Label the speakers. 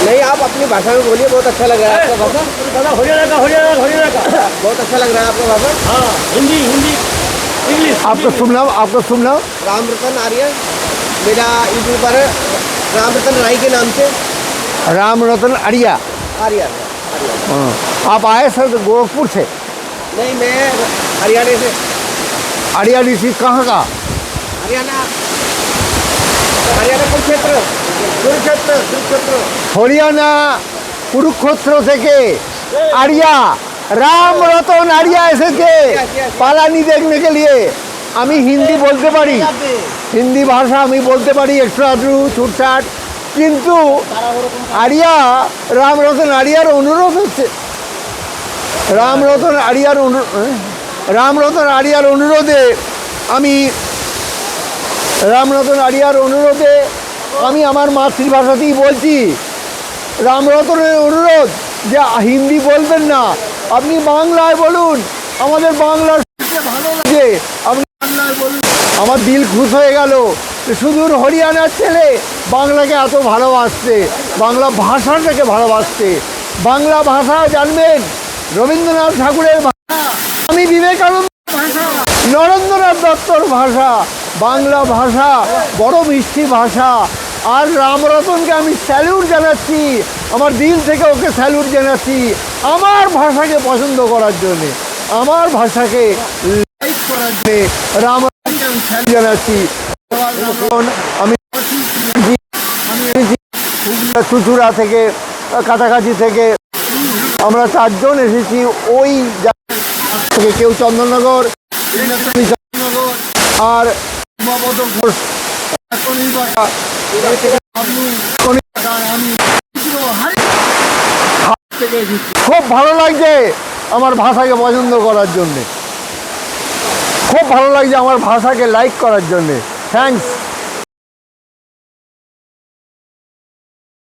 Speaker 1: नहीं, आप अपनी भाषा में बोलिए, बहुत अच्छा लग रहा है आपका भाषा।
Speaker 2: हरियाणा का
Speaker 1: बहुत अच्छा लग रहा है आपका भाषा।
Speaker 2: हाँ, हिंदी हिंदी इंग्लिश।
Speaker 3: आपको सुन लो।
Speaker 1: राम रतन आर्य, मेरा यूट्यूब पर राम रतन राय के नाम से।
Speaker 3: राम रतन आर्या।
Speaker 1: आर्या।
Speaker 3: हाँ। आप आए सर गोरखपुर से?
Speaker 1: नहीं, मैं हरियाणा से।
Speaker 3: आर्या डिस्ट्रिक्ट कहाँ का?
Speaker 1: हरियाणा कुरुक्षेत्र।
Speaker 3: हरियाणा कुरुक्षेत्र থেকে आर्या राम रतन आर्या এসেছে পালানি দেখने के लिए। আমি হিন্দি বলতে পারি, হিন্দি ভাষা আমি বলতে পারি একটু আধটু ছুটছাট, কিন্তু আরিয়া রামরতন আরিয়ার অনুরোধ হচ্ছে, রামরতন আরিয়ার অনুরোধে আমি আমার মাতৃভাষাতেই বলছি। রামরতনের অনুরোধ যে হিন্দি বলবেন না, আপনি বাংলায় বলুন, আমাদের বাংলার ভালো লাগে, আপনি বাংলায় বলুন। আমার দিল খুশ হয়ে গেল, সুদূর হরিয়ানার ছেলে বাংলাকে এত ভালোবাসছে, বাংলা ভাষাটাকে ভালোবাসছে। বাংলা ভাষা জানবেন রবীন্দ্রনাথ ঠাকুরের ভাষা, স্বামী বিবেকানন্দের ভাষা, নরেন্দ্রনাথ দত্তর ভাষা। বাংলা ভাষা বড় মিষ্টি ভাষা। আর রামরতনকে আমি স্যালুট জানাচ্ছি, আমার দিল থেকে ওকে স্যালুট জানাচ্ছি আমার ভাষাকে পছন্দ করার জন্যে, আমার ভাষাকে লাইক করার জন্যে রামরতনকে আমি স্যালুট জানাচ্ছি। আমি চুচুড়া থেকে, কাছাকাছি থেকে আমরা 4 জন এসেছি ওই থেকে, কেউ চন্দননগর আর খুব ভালো লাগছে আমার ভাষাকে পছন্দ করার জন্যে, খুব ভালো লাগছে আমার ভাষাকে লাইক করার জন্যে। থ্যাঙ্কস।